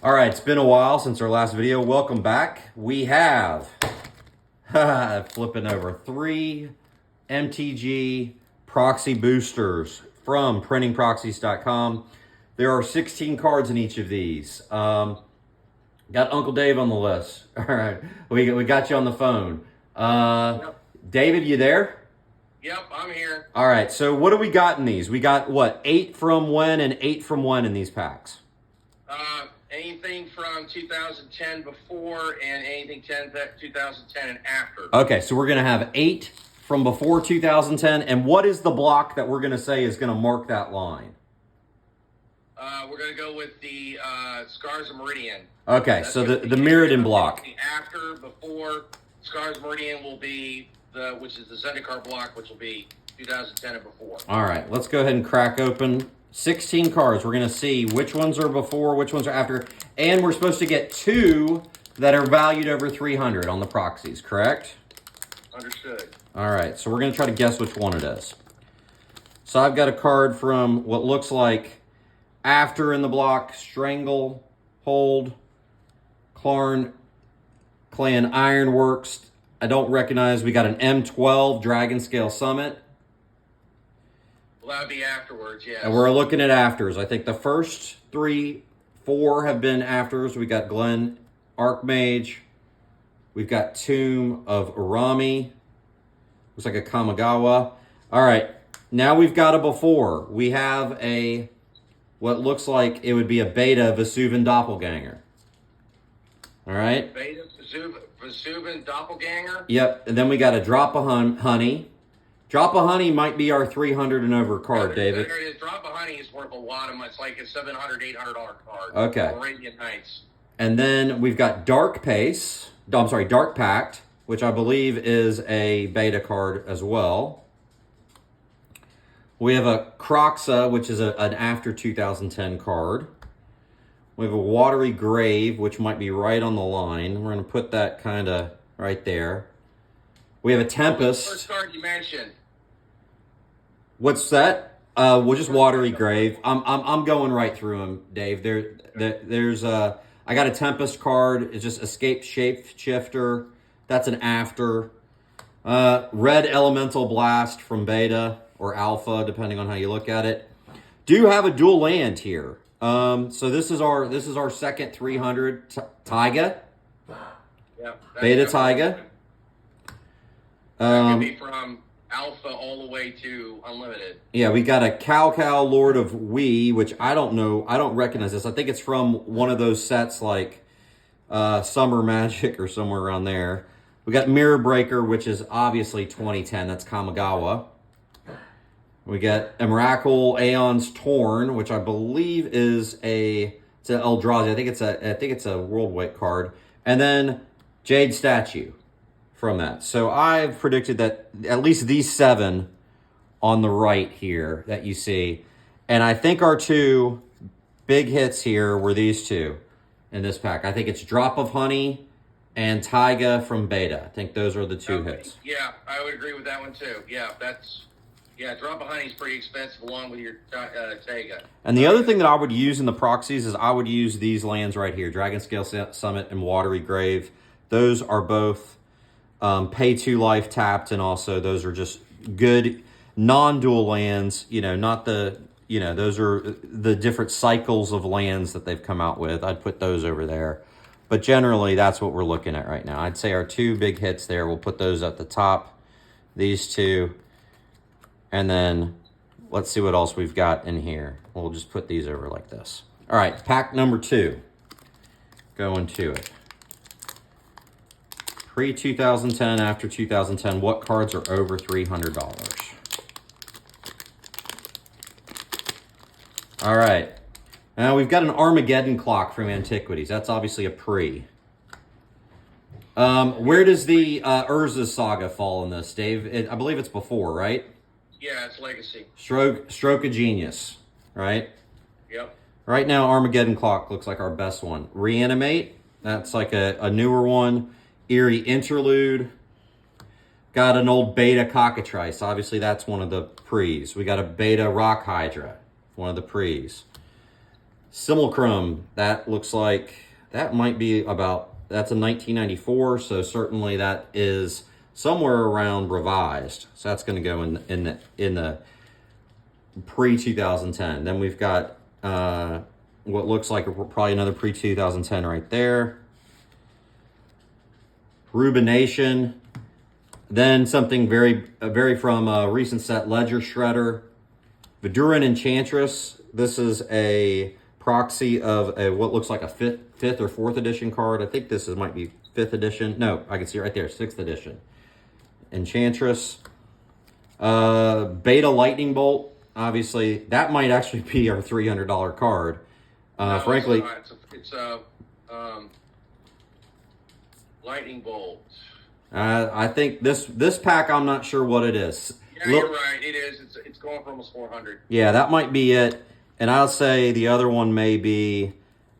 All right, it's been a while since our last video. Welcome back. We have, flipping over, 3 MTG Proxy boosters from printingproxies.com. There are 16 cards in each of these. Got Uncle Dave on the list. All right, we got you on the phone. Yep. David, you there? Yep, I'm here. All right, so what do we got in these? We got, what, 8 from when and 8 from when in these packs? Anything from 2010 before and anything 2010 and after. Okay, so we're going to have 8 from before 2010. And what is the block that we're going to say is going to mark that line? We're going to go with the Scars of Meridian. Okay, so the Mirrodin block. The after, before, Scars of Meridian will be, which is the Zendikar block, which will be 2010 and before. All right, let's go ahead and crack open 16 cards. We're going to see which ones are before, which ones are after. And we're supposed to get 2 that are valued over 300 on the proxies, correct? Understood. All right, so we're going to try to guess which one it is. So I've got a card from what looks like after in the block: Strangle, Hold, Clan Ironworks. I don't recognize. We got an M12 Dragon Scale Summit. Well, that would be afterwards, yes. And we're looking at afters. I think the first 3, 4 have been afters. We got Glen Archmage. We've got Tomb of Urami. Looks like a Kamigawa. All right, now we've got a before. We have a, what looks like it would be a beta Vesuvian Doppelganger. All right. Beta Vesuvian Doppelganger? Yep, and then we got a Drop of Honey. Drop of Honey might be our 300 and over card, David. Drop of Honey is worth a lot of money. It's like a $700, $800 card. Okay. Arabian Nights. And then we've got Dark Pact, which I believe is a beta card as well. We have a Croxa, which is an after 2010 card. We have a Watery Grave, which might be right on the line. We're going to put that kind of right there. We have a Tempest. First card you mentioned. What's that? Well, just Watery Grave. I'm going right through them, Dave. There's I got a Tempest card. It's just Escape Shapeshifter. That's an after. Red Elemental Blast from beta or alpha, depending on how you look at it. Do have a dual land here. So this is our second 300 Taiga. Yeah. Beta Taiga. That could be from alpha all the way to unlimited. Yeah, we got a Cow Lord of Wee, which I don't know. I don't recognize this. I think it's from one of those sets like Summer Magic or somewhere around there. We got Mirror Breaker, which is obviously 2010. That's Kamigawa. We got Emrakul Aeon's Torn, which I believe is it's an Eldrazi. I think it's a World Weight card. And then Jade Statue from that. So I've predicted that at least these 7 on the right here that you see. And I think our 2 big hits here were these 2 in this pack. I think it's Drop of Honey and Taiga from beta. I think those are the 2 hits. Yeah, I would agree with that one too. Yeah, Drop of Honey is pretty expensive along with your Taiga. And the other thing that I would use in the proxies is I would use these lands right here, Dragon Scale Summit and Watery Grave. Those are both pay 2 life tapped, and also those are just good non-dual lands. Not the, those are the different cycles of lands that they've come out with. I'd put those over there. But generally, that's what we're looking at right now. I'd say our 2 big hits there, we'll put those at the top, these 2. And then let's see what else we've got in here. We'll just put these over like this. All right, pack number 2. Going to it. Pre-2010, after 2010, what cards are over $300? All right. Now we've got an Armageddon Clock from Antiquities. That's obviously a pre. Where does the Urza Saga fall in this, Dave? I believe it's before, right? Yeah, it's Legacy. Stroke of Genius, right? Yep. Right now, Armageddon Clock looks like our best one. Reanimate, that's like a newer one. Eerie Interlude. Got an old beta Cockatrice. Obviously, that's one of the pre's. We got a beta Rock Hydra, one of the pre's. Simulacrum, that looks like that might be about, that's a 1994, so certainly that is somewhere around revised. So that's going to go in the pre-2010. Then we've got what looks like probably another pre-2010 right there. Rubination. Then something very from a recent set, Ledger Shredder. Viduran Enchantress. This is a proxy of what looks like a fifth or fourth edition card. I think this might be 5th edition. No, I can see it right there, 6th edition. Enchantress. Beta Lightning Bolt. Obviously, that might actually be our $300 card. No, Frankly, it's a Lightning Bolt. I think this pack, I'm not sure what it is. Yeah, you're right. It is. It's going for almost 400. Yeah, that might be it. And I'll say the other one may be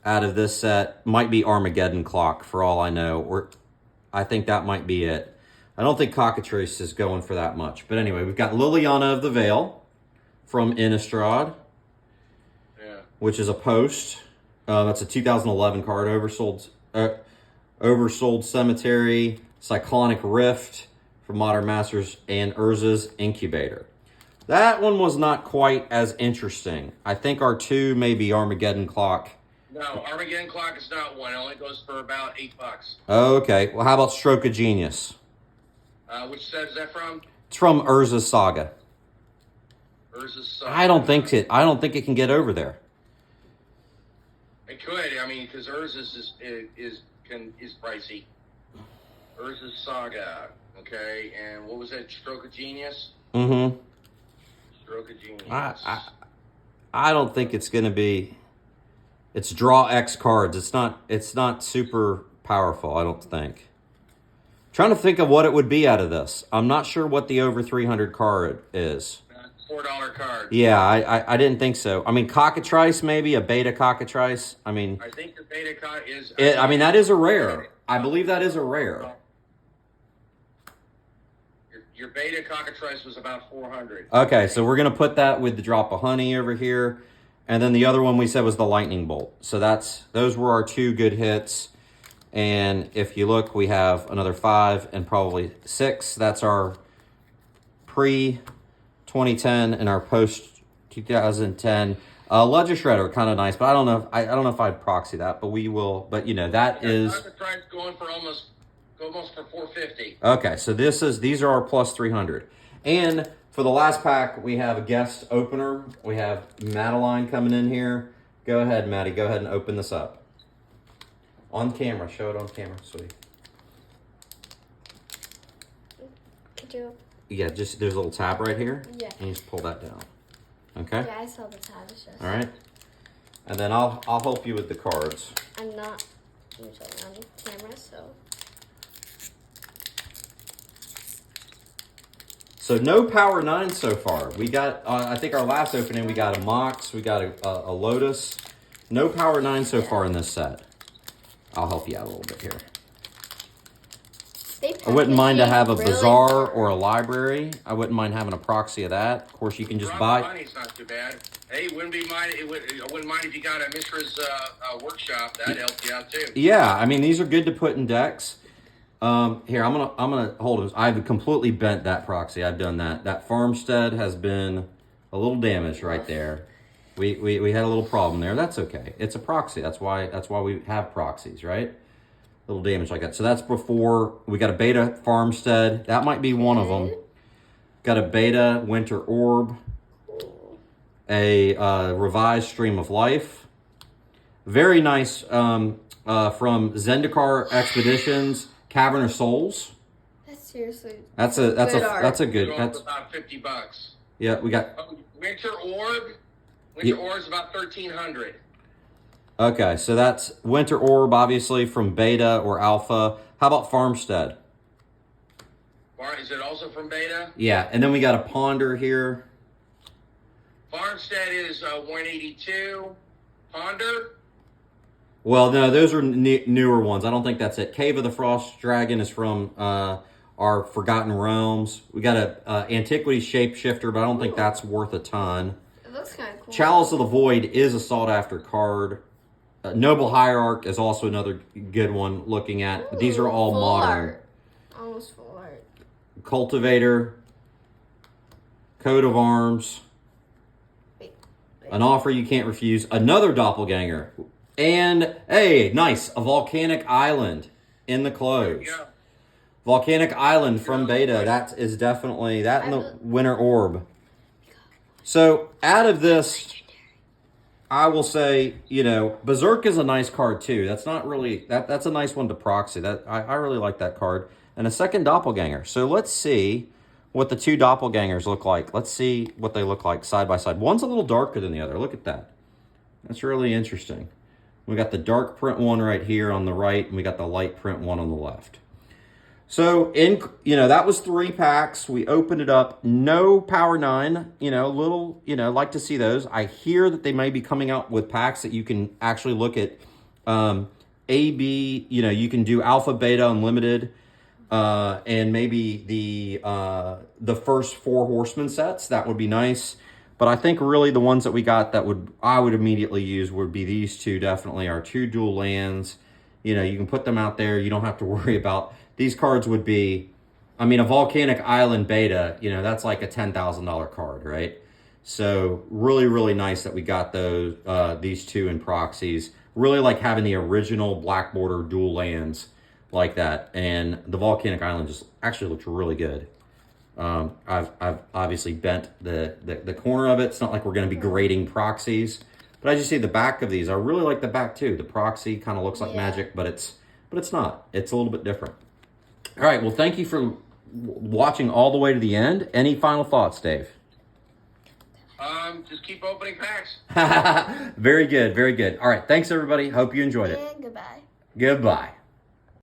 out of this set, might be Armageddon Clock for all I know. Or I think that might be it. I don't think Cockatrice is going for that much. But anyway, we've got Liliana of the Veil from Innistrad, which is a post. That's a 2011 card. Oversold Cemetery, Cyclonic Rift from Modern Masters, and Urza's Incubator. That one was not quite as interesting. I think our two may be Armageddon Clock. No, Armageddon Clock is not one. It only goes for about $8. Oh, okay. Well, how about Stroke of Genius? Which set is that from? It's from Urza's Saga. Urza's Saga. I don't think it can get over there. It could. I mean, because Urza's is pricey. Urza's Saga. Okay, and what was that? Stroke of Genius. Mm-hmm. Stroke of Genius. I don't think it's going to be. It's draw X cards. It's not super powerful, I don't think. Trying to think of what it would be out of this. I'm not sure what the over 300 card is. $4 card. Yeah, I didn't think so. I mean, Cockatrice, maybe a beta Cockatrice. I mean, I think the beta is. I mean, that is a rare. I believe that is a rare. Your beta Cockatrice was about 400. Okay, so we're gonna put that with the Drop of Honey over here, and then the other one we said was the Lightning Bolt. So those were our two good hits. And if you look, we have another 5 and probably 6. That's our pre-2010 and our post-2010. Ledger Shredder, kind of nice, but I don't know if I'd proxy that, but we will. But you know, that is going for almost for 450. Okay, so these are our plus 300. And for the last pack, we have a guest opener. We have Madeline coming in here. Go ahead, Maddie. Go ahead and open this up. On camera. Show it on camera, sweetie. Could you? Yeah, just there's a little tab right here. Yeah. And you just pull that down. Okay? Yeah, I saw the tab. It's just... All right. And then I'll help you with the cards. I'm not usually on camera, so... So no Power 9 so far. We got, I think our last opening, we got a Mox, we got a Lotus. No Power 9 so far in this set. I'll help you out a little bit here. I wouldn't mind to have a Bazaar or a Library. I wouldn't mind having a proxy of that. Of course, you can just buy. Money's not too bad. Hey, I wouldn't mind if you got a Mishra's workshop. That'd help you out too. Yeah, I mean these are good to put in decks. Here I'm gonna hold it. I've completely bent that proxy. I've done that. That Farmstead has been a little damaged right there. We had a little problem there. That's okay. It's a proxy. That's why we have proxies, right? A little damage like that. So that's before we got a beta Farmstead. That might be one of them. Got a beta Winter Orb. A revised Stream of Life. Very nice from Zendikar Expeditions. Cavern of Souls. That's seriously. That's a good. That's about $50. Yeah, we got Winter Orb. Winter Orb is about 1,300. Okay, so that's Winter Orb, obviously from beta or alpha. How about Farmstead? Is it also from beta? Yeah, and then we got a Ponder here. Farmstead is 182. Ponder. Well, no, those are newer ones. I don't think that's it. Cave of the Frost Dragon is from our Forgotten Realms. We got a Antiquity Shapeshifter, but I don't think that's worth a ton. looks kind of cool. Chalice of the Void is a sought-after card. Noble Hierarch is also another good one looking at. These are all full modern. art. Almost full art. Cultivator. Coat of Arms. Wait. An offer you can't refuse. Another doppelganger. And, hey, nice. A volcanic island in the close. Yeah. Volcanic Island from Beta. That is definitely that in the Winter Orb. So out of this, I will say, you know, Berserk is a nice card too. That's not really that's a nice one to proxy. That I really like that card. And a second doppelganger. So let's see what the two doppelgangers look like. Let's see what they look like side by side. One's a little darker than the other. Look at that. That's really interesting. We got the dark print one right here on the right, and we got the light print one on the left. So, that was 3 packs. We opened it up. No Power 9, like to see those. I hear that they may be coming out with packs that you can actually look at A, B, you can do Alpha, Beta, Unlimited, and maybe the first 4 Horseman sets. That would be nice. But I think really the ones that we got that I would immediately use would be these two, definitely. Our 2 dual lands. You can put them out there. You don't have to worry about... These cards would be, a Volcanic Island Beta, that's like a $10,000 card, right? So really, really nice that we got these two in proxies. Really like having the original Black Border dual lands like that. And the Volcanic Island just actually looks really good. I've obviously bent the corner of it. It's not like we're going to be grading proxies. But as you see the back of these, I really like the back too. The proxy kind of looks like Magic, but it's not. It's a little bit different. All right, well, thank you for watching all the way to the end. Any final thoughts, Dave? Just keep opening packs. Very good, very good. All right, thanks, everybody. Hope you enjoyed it. And goodbye. Goodbye.